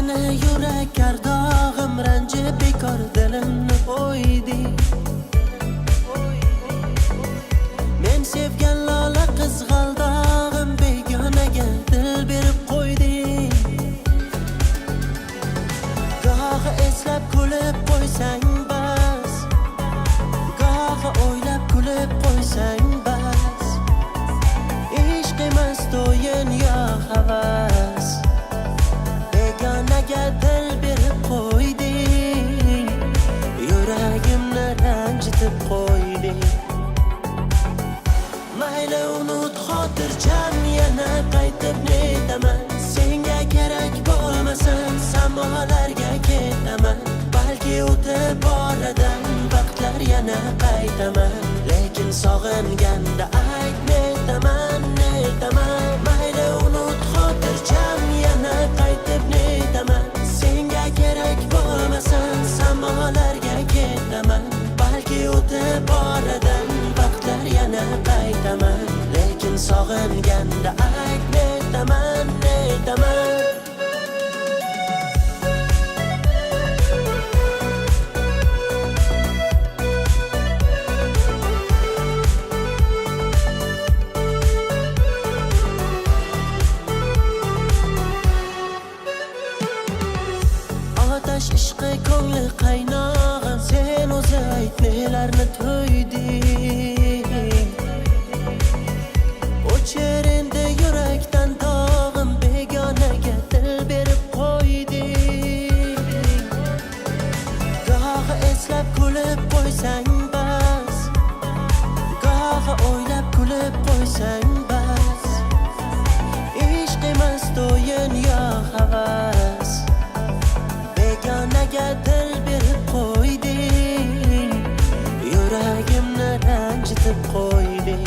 seni yurak kardog'im ranjib bekor dilimni o'ydi. Men sevgan lola qizg'aldog'im begonaga dil berib qo'ydi. Gohi eslab kulib qo'ysang bas, gohi o'ylab kulib qo'ysang bas. Ishq emas to'yin yo havas, begonaga dil berib qo'ydi. Yuragimni ranjitib qo'ydi. Mayli unut xotirjam, yana qaytib netaman. Senga kerak bo'lmasam samolarga ketaman. Balki o'tib oradan vaqtlar yana qaytaman. Lekin sog'inganda ayt netaman, netaman. Mayli unut xotirjam, yana qaytib netaman. Senga kerak bo'lmasam samolarga ketaman. Balki o'tib oradan vaqtlar yana qaytaman. Lekin sog'inganda ayt netaman, netaman. Otash ishqi ko'ngli qaynog'im, sen o'zi ayt nelarni to'yding. O'chir endi yurakdan tog'im, begonaga dil berib qo'yding. Gohi eslab kulib qo'ysang bas, gohi o'ylab kulib qo'ysang bas. Ishq emas to'yin yo havas, begonaga dil berib qo'ydi. Yuragimni ranjitib qo'ydi.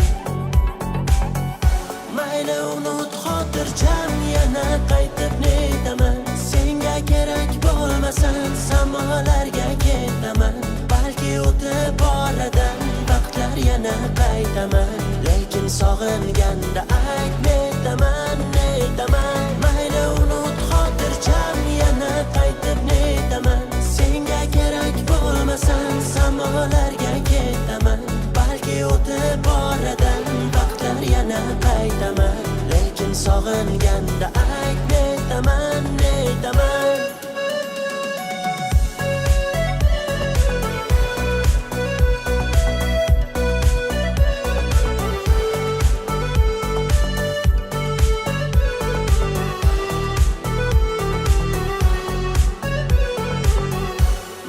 Mayli unut xotirjam, yana qaytib netaman. Senga kerak bo'lmasam samolarga ketaman. Balki o'tib oradan vaqtlar yana qaytaman. Lekin sog'inganda ayt netaman, netaman. Mayli unut xotirjam, yana qaytib netaman. Senga kerak bo'lmasam samolarga ketaman. Balki o'tib oradan vaqtlar yana qaytaman. Lekin sog'inganda ayt netaman, netaman.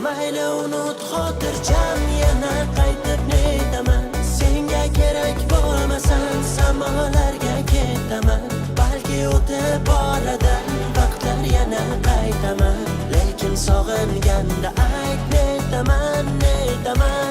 Mayli unut xotirjam, yana qaytib netaman. Senga kerak bo'lmasam samolarga ketaman. Balki o'tib oradan vaqtlar yana qaytaman. Lekin sog'inganda ayt netaman, netaman.